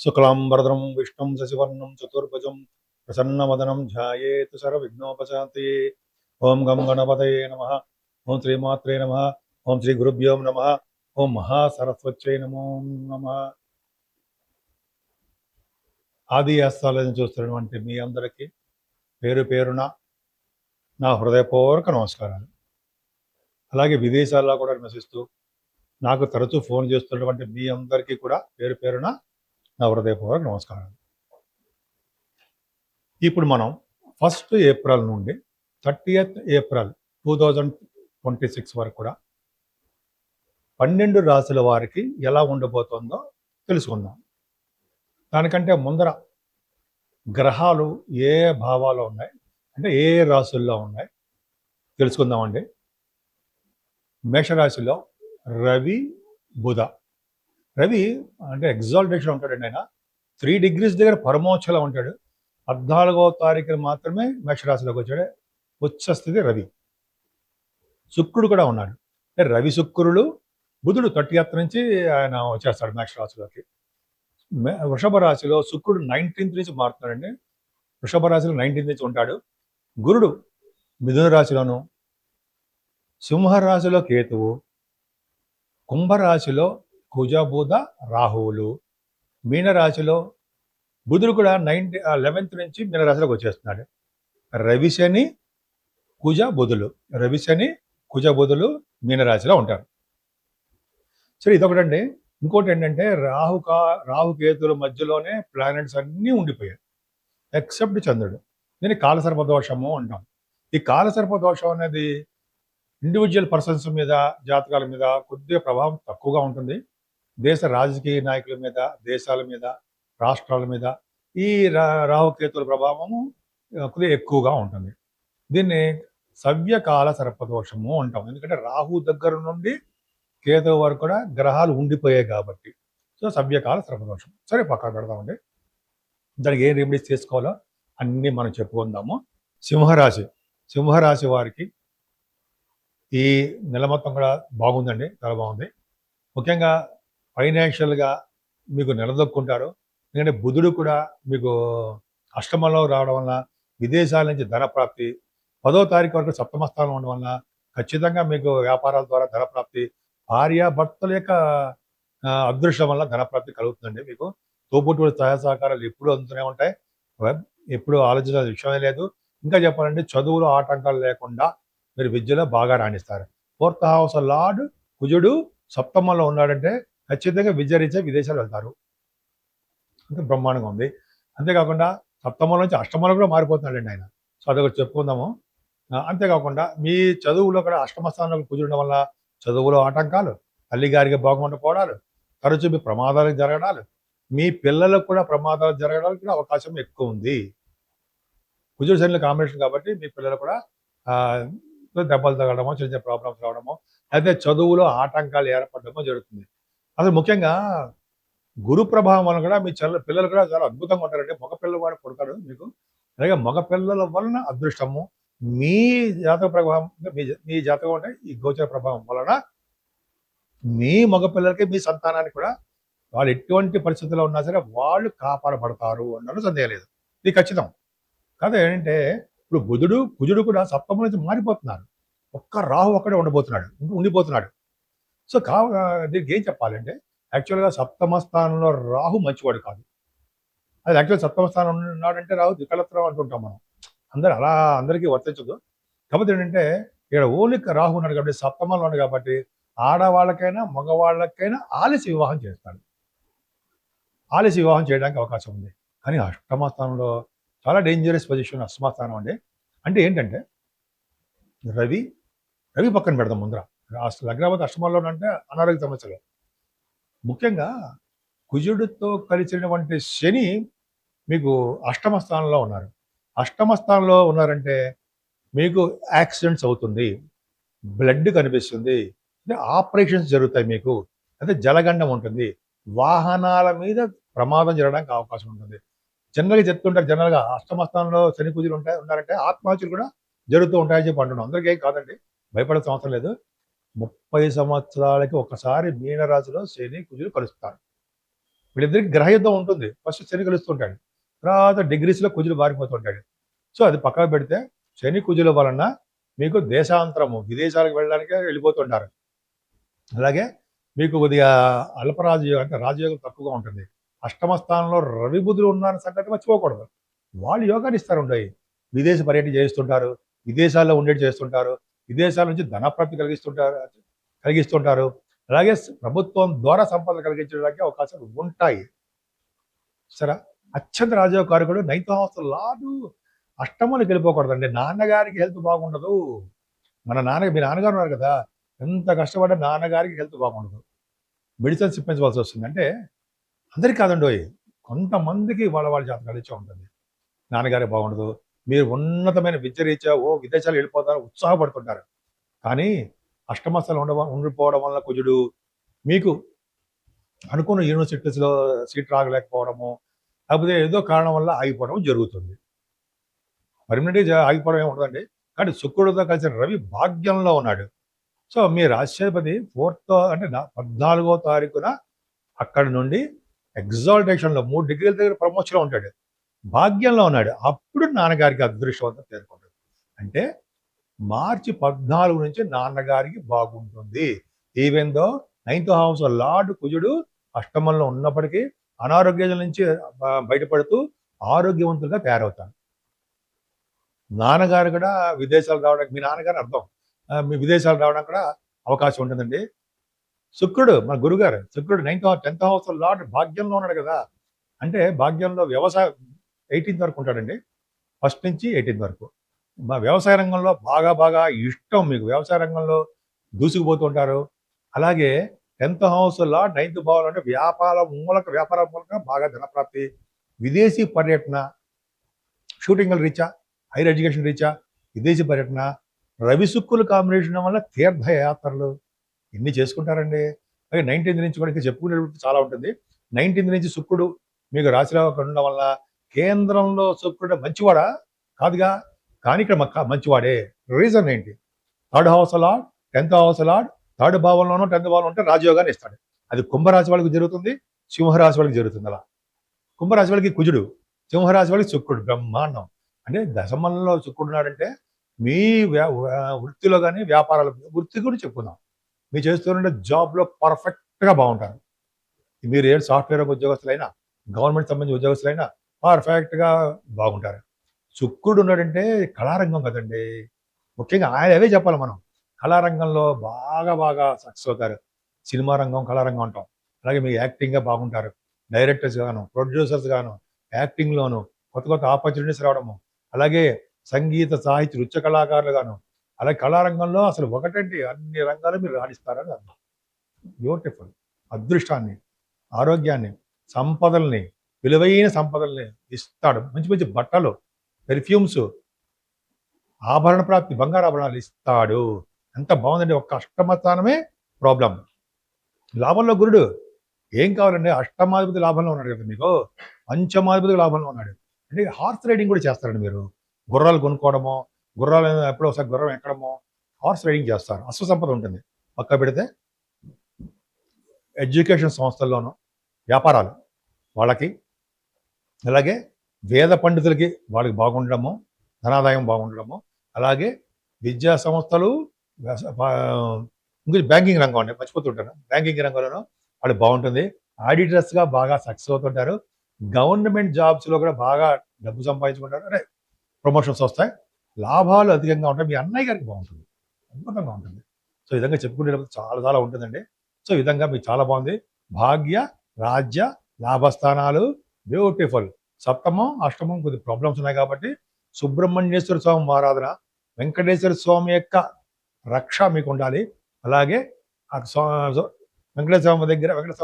శుక్లాంబరధరం విష్ణుం శశివర్ణం చతుర్భుజం ప్రసన్నవదనం ధ్యాయేత్ సర్వవిఘ్నోపశాంతయే. ఓం గం గణపతయే నమః. ఓం శ్రీమాత్రే నమః. ఓం శ్రీ గురుభ్యో నమః. ఓం మహాసరస్వత్యై నమో నమః. ఆది ఆస్థాలను చూస్తున్నటువంటి మీ అందరికీ పేరు పేరున నా హృదయపూర్వక నమస్కారాలు. అలాగే విదేశాల్లో కూడా నివసిస్తూ నాకు తరచూ ఫోన్ చేస్తున్నటువంటి మీ అందరికీ కూడా పేరు పేరున నా హృదయపూర్వక నమస్కారాలు. ఇప్పుడు మనం 1 ఏప్రిల్ నుండి 30th ఏప్రిల్ 2026 వరకు కూడా 12 రాశుల వారికి ఎలా ఉండబోతుందో తెలుసుకుందాం. దానికంటే ముందర గ్రహాలు ఏ భావాలు ఉన్నాయి, అంటే ఏ రాశుల్లో ఉన్నాయి తెలుసుకుందామండి. మేషరాశిలో రవి, బుధ. రవి అంటే ఎగ్జాల్టేషన్ ఉంటాడండి. ఆయన 3 degrees దగ్గర పరమోచ్చలో ఉంటాడు. 14వ తారీఖున మాత్రమే మేషరాశిలోకి వచ్చాడు. ఉచ్చస్థితి రవి. శుక్రుడు కూడా ఉన్నాడు. అంటే రవి శుక్రుడు, బుధుడు 30th నుంచి ఆయన వచ్చేస్తాడు మేషరాశిలోకి. వృషభ రాశిలో శుక్రుడు 19th నుంచి మారుతున్నాడండి. వృషభ రాశిలో 19th నుంచి ఉంటాడు. గురుడు మిథున రాశిలోను, సింహరాశిలో కేతువు, కుంభరాశిలో కుజ, బుధ, రాహువులు, మీనరాశిలో బుధుడు కూడా 11th నుంచి మీనరాశిలోకి వచ్చేస్తున్నాడు. రవి శని కుజ బుధులు, రవి శని కుజ బుధులు మీనరాశిలో ఉంటారు. సరే, ఇదొకటండి. ఇంకోటి ఏంటంటే రాహుకేతుల మధ్యలోనే ప్లానెట్స్ అన్నీ ఉండిపోయాయి ఎక్సెప్ట్ చంద్రుడు. దీన్ని కాలసర్ప దోషము అంటాం. ఈ కాలసర్ప దోషం అనేది ఇండివిజువల్ పర్సన్స్ మీద, జాతకాల మీద కొద్దిగా ప్రభావం తక్కువగా ఉంటుంది. దేశ రాజకీయ నాయకుల మీద, దేశాల మీద, రాష్ట్రాల మీద ఈ రాహుకేతుల ప్రభావము కొద్దిగా ఎక్కువగా ఉంటుంది. దీన్ని సవ్యకాల సర్పదోషము అంటాం. ఎందుకంటే రాహు దగ్గర నుండి కేతువు వరకు కూడా గ్రహాలు ఉండిపోయాయి కాబట్టి. సో సవ్యకాల సర్పదోషం. సరే, పక్కన పెడదామండి. దానికి ఏం రెమెడీస్ చేసుకోవాలో అన్నీ మనం చెప్పుకుందాము. సింహరాశి వారికి ఈ నెల మొత్తం కూడా బాగుందండి, చాలా బాగుంది. ముఖ్యంగా ఫైనాన్షియల్గా మీకు నిలదొక్కుంటారు. ఎందుకంటే బుధుడు కూడా మీకు అష్టమంలో రావడం వల్ల విదేశాల నుంచి ధనప్రాప్తి, 10వ తారీఖు వరకు సప్తమ స్థానం ఉండడం వల్ల ఖచ్చితంగా మీకు వ్యాపారాల ద్వారా ధనప్రాప్తి, భార్యాభర్తల యొక్క అదృష్టం వల్ల ధనప్రాప్తి కలుగుతుందండి. మీకు తోబుట్టువుల సహాయ సహకారాలు ఎప్పుడూ అందుతూనే ఉంటాయి. ఎప్పుడు ఆలోచించాల్సిన విషయమే లేదు. ఇంకా చెప్పాలంటే చదువులో ఆటంకాలు లేకుండా మీరు విద్యలో బాగా రాణిస్తారు. 4th హౌస్ లార్డ్ కుజుడు సప్తమంలో ఉన్నాడంటే ఖచ్చితంగా విద్యారీత్యా విదేశాలు వెళ్తారు. అంటే బ్రహ్మాండంగా ఉంది. అంతేకాకుండా సప్తమంలో నుంచి అష్టమంలో కూడా మారిపోతున్నాడండి ఆయన. సో అదొకటి చెప్పుకుందాము. అంతేకాకుండా మీ చదువులో కూడా అష్టమ స్థానంలో కుజుడడం వల్ల చదువులో ఆటంకాలు, తల్లిగారికి బాగుండకపోవడాలు, తరచూ మీ ప్రమాదాలు జరగడాలు, మీ పిల్లలకు కూడా ప్రమాదాలు జరగడానికి కూడా అవకాశం ఎక్కువ ఉంది. కుజుడు శనుల కాంబినేషన్ కాబట్టి మీ పిల్లలు కూడా దెబ్బలు తగలడమో, చిన్న చిన్న ప్రాబ్లమ్స్ రావడమో, అయితే చదువులో ఆటంకాలు ఏర్పడడమో జరుగుతుంది. అసలు ముఖ్యంగా గురు ప్రభావం వలన కూడా మీ పిల్లలు కూడా చాలా అద్భుతంగా ఉంటారంటే మగ పిల్లవాడు పుడతాడు మీకు. అలాగే మగ పిల్లల వలన అదృష్టము, మీ జాతక ప్రభావం, మీ జాతకం అంటే ఈ గోచర ప్రభావం వలన మీ మగ పిల్లలకి, మీ సంతానానికి కూడా వాళ్ళు ఎటువంటి పరిస్థితుల్లో ఉన్నా సరే వాళ్ళు కాపాడబడతారు అన్నది సందేహం లేదు. ఇది ఖచ్చితం. కాదు ఏంటంటే ఇప్పుడు కుజుడు కూడా సప్తమం నుంచి మారిపోతున్నారు. ఒక్క రాహు ఒక్కడే ఉండిపోతున్నాడు. సో దీనికి ఏం చెప్పాలంటే యాక్చువల్గా సప్తమ స్థానంలో రాహు మంచివాడు కాదు. అది యాక్చువల్ సప్తమ స్థానం ఉన్నాడంటే రాహు ద్వికళత్వం అంటుంటాం మనం. అందరికీ వర్తించదు. కాకపోతే ఏంటంటే ఇక్కడ ఓన్లీ రాహు ఉన్నాడు కాబట్టి, సప్తమంలో ఉన్నాడు కాబట్టి ఆడవాళ్ళకైనా మగవాళ్ళకైనా ఆలస్య వివాహం చేస్తాడు. ఆలస్య వివాహం చేయడానికి అవకాశం ఉంది. కానీ అష్టమ స్థానంలో చాలా డేంజరస్ పొజిషన్ అష్టమ స్థానం అండి. అంటే ఏంటంటే రవి పక్కన పెడదాం ముందర. లగ్నావతి అష్టమంలో అంటే అనారోగ్య సమస్యలు. ముఖ్యంగా కుజుడితో కలిసినటువంటి శని మీకు అష్టమ స్థానంలో ఉన్నారు. అష్టమ స్థానంలో ఉన్నారంటే మీకు యాక్సిడెంట్స్ అవుతుంది, బ్లడ్ కనిపిస్తుంది, అంటే ఆపరేషన్స్ జరుగుతాయి మీకు, అంటే జలగండం ఉంటుంది, వాహనాల మీద ప్రమాదం జరగడానికి అవకాశం ఉంటుంది. జనరల్గా చెప్తుంటారు, జనరల్గా అష్టమ స్థానంలో శని కుజులు ఉన్నారంటే ఆత్మహత్యలు కూడా జరుగుతూ ఉంటాయని చెప్పి అంటున్నాం. అందరికీ ఏం కాదండి, భయపడాల్సిన అవసరం లేదు. 30 సంవత్సరాలకి ఒకసారి మీనరాశిలో శని కుజులు కలుస్తారు. వీళ్ళిద్దరికి గ్రహయుద్ధం ఉంటుంది. ఫస్ట్ శని కలుస్తుంటాడు, తర్వాత డిగ్రీస్లో కుజులు మారిపోతుంటాడు. సో అది పక్కన పెడితే శని కుజుల వలన మీకు దేశాంతరము విదేశాలకు వెళ్ళడానికే వెళ్ళిపోతుంటారు. అలాగే మీకు కొద్దిగా అల్పరాజయోగం అంటే రాజయోగం తక్కువగా ఉంటుంది. అష్టమ స్థానంలో రవి బుధులు ఉన్న సంగతి మర్చిపోకూడదు. వాళ్ళు యోగాన్ని ఇస్తారుంటాయి. విదేశ పర్యటన చేస్తుంటారు, విదేశాల్లో ఉండేటి చేస్తుంటారు, విదేశాల నుంచి ధనప్రాప్తి కలిగిస్తుంటారు. అలాగే ప్రభుత్వం ద్వారా సంపద కలిగించడానికి అవకాశాలు ఉంటాయి. సరే, అత్యంత రాజయోగ కారకుడు 9th హౌస్ లార్డు అష్టమంలోకి వెళ్ళిపోకూడదండి. నాన్నగారికి హెల్త్ బాగుండదు. మీ నాన్నగారు ఉన్నారు కదా, ఎంత కష్టపడ్డా నాన్నగారికి హెల్త్ బాగుండదు, మెడిసిన్స్ ఇప్పించవలసి వస్తుంది. అంటే అందరికీ కాదండి, కొంతమందికి వాళ్ళ జాతకాలు ఇచ్చే ఉంటుంది. నాన్నగారికి బాగుండదు, మీరు ఉన్నతమైన విద్య రీత్యా విదేశాలు వెళ్ళిపోతారు, ఉత్సాహపడుతుంటారు. కానీ అష్టమస్థలు ఉండిపోవడం వల్ల కుజుడు మీకు అనుకున్న యూనివర్సిటీస్లో సీట్ రాగలేకపోవడము, లేకపోతే ఏదో కారణం వల్ల ఆగిపోవడం జరుగుతుంది. పర్మనెంట్గా ఆగిపోవడం ఏమి ఉండదండి. కానీ శుక్రుడితో కలిసిన రవి భాగ్యంలో ఉన్నాడు. సో మీ రాష్ట్రాధిపతి 4th అంటే 14వ తారీఖున అక్కడి నుండి ఎగ్జాల్టేషన్లో 3 డిగ్రీల దగ్గర ప్రమోషన్లో ఉంటాడు, భాగ్యంలో ఉన్నాడు. అప్పుడు నాన్నగారికి అదృష్టవంతం చేరుకుంటుంది. అంటే మార్చి 14 నుంచి నాన్నగారికి బాగుంటుంది. Even though 9th house lord కుజుడు అష్టమంలో ఉన్నప్పటికీ అనారోగ్యాల నుంచి బయటపడుతూ ఆరోగ్యవంతులుగా తయారవుతారు. నాన్నగారు కూడా విదేశాలు రావడానికి, మీ నాన్నగారు అర్థం, మీ విదేశాలు రావడానికి కూడా అవకాశం ఉంటుందండి. శుక్రుడు మన గురుగారు, శుక్రుడు 10th హౌస్ లార్డ్ భాగ్యంలో ఉన్నాడు కదా. అంటే భాగ్యంలో వ్యవసాయ 18th వరకు ఉంటాడండి, 1st నుంచి 18th వరకు. మా వ్యవసాయ రంగంలో బాగా ఇష్టం మీకు, వ్యవసాయ రంగంలో దూసుకుపోతుంటారు. అలాగే 10th హౌస్ లార్డ్ 9th భావంలో అంటే వ్యాపారం మూలక బాగా ధనప్రాప్తి, విదేశీ పర్యటన, షూటింగ్ల రీత్యా, హైయర్ ఎడ్యుకేషన్ రీత్యా విదేశీ పర్యటన, రవి శుక్రుల కాంబినేషన్ వల్ల తీర్థయాత్రలు ఇన్ని చేసుకుంటారండి. అలాగే 19th నుంచి కూడా ఇంకా చెప్పుకునేటప్పుడు చాలా ఉంటుంది. 19th నుంచి శుక్రుడు మీకు రాశిలో ఉండడం వల్ల కేంద్రంలో శుక్రుడు మంచివాడా కాదుగా, కానీ ఇక్కడ మంచివాడే. రీజన్ ఏంటి? 3rd house lord 10th house lord 3rd భావంలోనూ 10th భావంలో ఉంటే రాజయోగాన్ని ఇస్తాడు. అది కుంభరాశి వాళ్ళకి జరుగుతుంది, సింహరాశి వాళ్ళకి జరుగుతుంది. అలా కుంభరాశి వాళ్ళకి కుజుడు, సింహరాశి వాళ్ళకి శుక్రుడు. బ్రహ్మాండం. అంటే దశమంలో శుక్రుడు ఉన్నాడంటే మీ వృత్తిలో కానీ వ్యాపారాల వృత్తి కూడా చెప్పుకుందాం, మీరు చేస్తున్న జాబ్లో పర్ఫెక్ట్గా బాగుంటారు. మీరు ఏ సాఫ్ట్వేర్ ఉద్యోగస్తులైనా, గవర్నమెంట్ సంబంధించిన ఉద్యోగస్తులైనా పర్ఫెక్ట్గా బాగుంటారు. శుక్రుడు ఉన్నాడంటే కళారంగం కదండి, ముఖ్యంగా ఆయన అవే చెప్పాలి మనం. కళారంగంలో బాగా సక్సెస్ అవుతారు. సినిమా రంగం, కళారంగం అంటాం. అలాగే మీరు యాక్టింగ్గా బాగుంటారు, డైరెక్టర్స్ గాను, ప్రొడ్యూసర్స్ గాను, యాక్టింగ్లోను కొత్త ఆపర్చునిటీస్ రావడము, అలాగే సంగీత సాహిత్య నృత్య కళాకారులు గాను, అలాగే కళారంగంలో అసలు ఒకటంటే అన్ని రంగాలు మీరు రాణిస్తారని అర్థం. బ్యూటిఫుల్. అదృష్టాన్ని, ఆరోగ్యాన్ని, సంపదల్ని, విలువైన సంపదల్ని ఇస్తాడు. మంచి బట్టలు, పెర్ఫ్యూమ్స్, ఆభరణ ప్రాప్తి, బంగారు ఆభరణాలు ఇస్తాడు. ఎంత బాగుందండి. ఒక్క అష్టమ స్థానమే ప్రాబ్లం. లాభంలో గురుడు ఏం కావాలండి, అష్టమాధిపతి లాభంలో ఉన్నాడు కదా, మీకు పంచమాధిపతి లాభంలో ఉన్నాడు. అంటే హార్స్ రైడింగ్ కూడా చేస్తారండి మీరు. గుర్రాలు కొనుక్కోవడమో, గుర్రాలు ఎప్పుడో ఒకసారి గుర్రం ఎక్కడమో, హార్స్ రైడింగ్ చేస్తారు. అశ్వసంపద ఉంటుంది. పక్క పెడితే ఎడ్యుకేషన్ సంస్థల్లోనూ వ్యాపారాలు వాళ్ళకి, అలాగే వేద పండితులకి వాళ్ళకి బాగుండడము, ధనాదాయం బాగుండడము, అలాగే విద్యా సంస్థలు, ఇంకొంచెం బ్యాంకింగ్ రంగం అండి, మర్చిపోతుంటాను. బ్యాంకింగ్ రంగంలోనూ వాళ్ళు బాగుంటుంది. ఆడిటర్స్గా బాగా సక్సెస్ అవుతుంటారు. గవర్నమెంట్ జాబ్స్లో కూడా బాగా డబ్బు సంపాదించుకుంటారు. అంటే ప్రమోషన్స్ వస్తాయి, లాభాలు అధికంగా ఉంటాయి. మీ అన్నయ్య గారికి బాగుంటుంది, అద్భుతంగా ఉంటుంది. సో ఈ విధంగా చెప్పుకునేటప్పుడు చాలా ఉంటుందండి. సో ఈ విధంగా మీకు చాలా బాగుంది. భాగ్య, రాజ్య, లాభస్థానాలు బ్యూటిఫుల్. సప్తమం, అష్టమం కొద్ది ప్రాబ్లమ్స్ ఉన్నాయి కాబట్టి సుబ్రహ్మణ్యేశ్వర స్వామి ఆరాధన, వెంకటేశ్వర స్వామి యొక్క రక్ష మీకు ఉండాలి. అలాగే వెంకటేశ్వర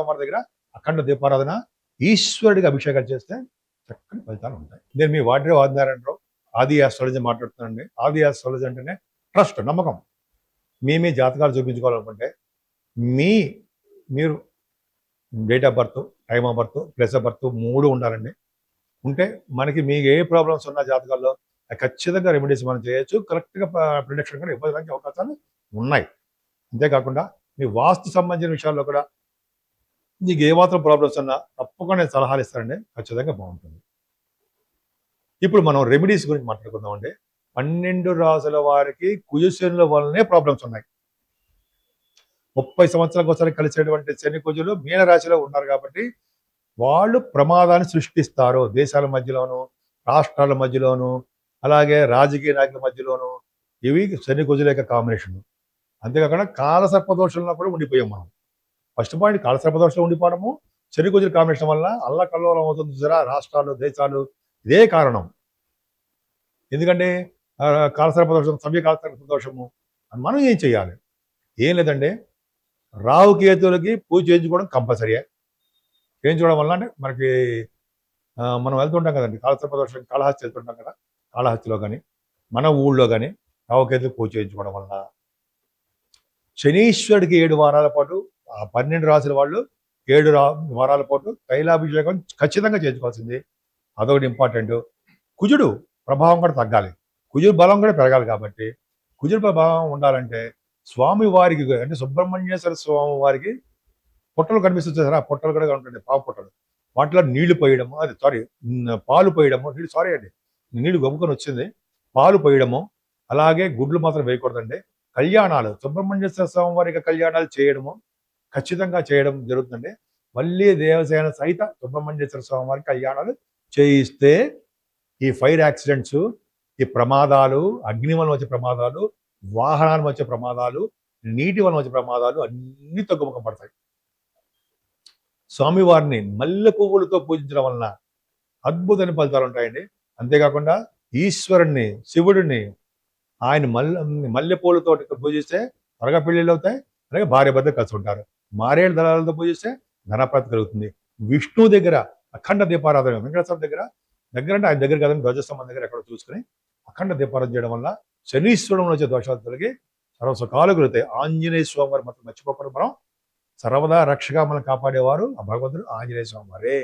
వారి దగ్గర అఖండ దీపారాధన, ఈశ్వరుడికి అభిషేకాలు చేస్తే చక్కని ఫలితాలు ఉంటాయి. నేను మీ వాడ్రే ఆదినారాయణరావు, ఆది ఆస్ట్రాలజీ మాట్లాడుతున్నానండి. ఆది ఆస్ట్రాలజీ అంటేనే ట్రస్ట్, నమ్మకం. మీ జాతకాలు చూపించుకోవాలనుకుంటే మీరు date of birth, time of birth, place of birth 3 ఉండాలండి. ఉంటే మనకి మీకు ఏ ప్రాబ్లమ్స్ ఉన్న జాతకాల్లో ఖచ్చితంగా రెమెడీస్ మనం చేయొచ్చు. కరెక్ట్గా ప్రిడిక్షన్ కూడా ఇవ్వడానికి అవకాశాలు ఉన్నాయి. అంతేకాకుండా మీ వాస్తు సంబంధించిన విషయాల్లో కూడా నీకు ఏ మాత్రం ప్రాబ్లమ్స్ ఉన్నా తప్పకుండా నేను సలహాలు ఇస్తానండి. ఖచ్చితంగా బాగుంటుంది. ఇప్పుడు మనం రెమెడీస్ గురించి మాట్లాడుకుందామండి. 12 రాసుల వారికి కుజశనుల వల్లనే ప్రాబ్లమ్స్ ఉన్నాయి. 30 సంవత్సరాలకు ఒకసారి కలిసేటువంటి శని కుజులు మీన రాశిలో ఉన్నారు కాబట్టి వాళ్ళు ప్రమాదాన్ని సృష్టిస్తారు. దేశాల మధ్యలోను, రాష్ట్రాల మధ్యలోను, అలాగే రాజకీయ నాయకుల మధ్యలోను. ఇవి శని కుజుల యొక్క కాంబినేషన్. అంతేకాకుండా కాలసర్పదోషంలో కూడా ఉండిపోయాం మనం. ఫస్ట్ పాయింట్ కాలసర్పదోషంలో ఉండిపోవడము, శని కుజుల కాంబినేషన్ వల్ల అల్లకల్లోలం అవుతుంది చూసారా రాష్ట్రాలు, దేశాలు. ఇదే కారణం. ఎందుకంటే కాలసర్పదోషం, సవ్య కాలసర్పదోషము. మనం ఏం చేయాలి? ఏం లేదండి, రాహుకేతువులకి పూజ చేయించుకోవడం కంపల్సరీయే. చేయించుకోవడం వల్ల అంటే మనకి మనం వెళ్తుంటాం కదండి, కాలసర్పదోషం కాళహస్తి వెళ్తుంటాం కదా, కాళహస్తిలో కానీ మన ఊళ్ళో కానీ రాహుకేతులకు పూజ చేయించుకోవడం వల్ల శనీశ్వరుడికి 7 వారాల పాటు ఆ 12 రాసుల వాళ్ళు 7 వారాల పాటు తైలాభిషేకం ఖచ్చితంగా చేయించుకోవాల్సింది. అదొకటి ఇంపార్టెంట్. కుజుడు ప్రభావం కూడా తగ్గాలి, కుజుడు బలం కూడా పెరగాలి. కాబట్టి కుజుడు ప్రభావం ఉండాలంటే స్వామి వారికి అంటే సుబ్రహ్మణ్యేశ్వర స్వామి వారికి పొట్టలు కనిపిస్తుంది సార్, ఆ పొట్టలు కూడా ఉంటుంది, పావు పొట్టలు. వాటిలో నీళ్లు పోయడము, అది సారీ పాలు పోయడము, సారీ అండి, నీళ్లు గమ్ముకొని వచ్చింది, పాలు పోయడము. అలాగే గుడ్లు మాత్రం వేయకూడదండి. కళ్యాణాలు, సుబ్రహ్మణ్యేశ్వర స్వామి వారికి కళ్యాణాలు చేయడము ఖచ్చితంగా చేయడం జరుగుతుందండి. మళ్ళీ దేవసేన సహిత సుబ్రహ్మణ్యేశ్వర స్వామి వారికి కళ్యాణాలు చేయిస్తే ఈ ఫైర్ యాక్సిడెంట్స్, ఈ ప్రమాదాలు, అగ్ని వలన వచ్చే ప్రమాదాలు, వాహనాల వచ్చే ప్రమాదాలు, నీటి వలన వచ్చే ప్రమాదాలు అన్ని తగ్గుముఖం పడతాయి. స్వామివారిని మల్లె పువ్వులతో పూజించడం వలన అద్భుతమైన ఫలితాలు ఉంటాయండి. అంతేకాకుండా ఈశ్వరుణ్ణి, శివుడిని ఆయన మల్లె పూలతో పూజిస్తే త్వరగా పెళ్ళిళ్ళు అవుతాయి. అలాగే భార్య భర్త కలిసి ఉంటారు. మారేడు దళాలతో పూజిస్తే ధనప్రాప్తి కలుగుతుంది. విష్ణువు దగ్గర అఖండ దీపారాధన, వెంకటేశ్వర దగ్గర అంటే ఆయన దగ్గర కదండి, ధ్వజస్తంభం దగ్గర ఎక్కడ చూసుకుని అఖండ దీపారాధన చేయడం వల్ల శనీశ్వరంలో వచ్చే దోషాలు తొలగి సర్వసుఖాలు కలుగుతాయి. ఆంజనేయ స్వామి వారు మాత్రం మర్చిపోకుండా మనం సర్వదా రక్షగా మనం కాపాడేవారు ఆ భగవంతుడు ఆంజనేయ స్వామి వారే.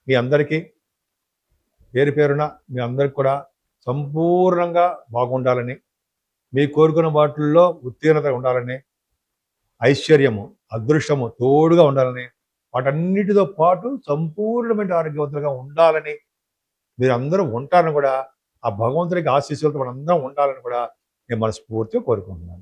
మీ అందరికీ పేరు పేరున మీ అందరికి కూడా సంపూర్ణంగా బాగుండాలని, మీ కోరుకున్న వాటిల్లో ఉత్తీర్ణత ఉండాలని, ఐశ్వర్యము, అదృష్టము తోడుగా ఉండాలని, వాటన్నిటితో పాటు సంపూర్ణమైన ఆరోగ్యవంతులుగా ఉండాలని, మీరు అందరూ ఉంటారని కూడా, ఆ భగవంతుడికి ఆశీస్సులతో మనందరం ఉండాలని కూడా నేను మనస్ఫూర్తిగా కోరుకుంటున్నాను.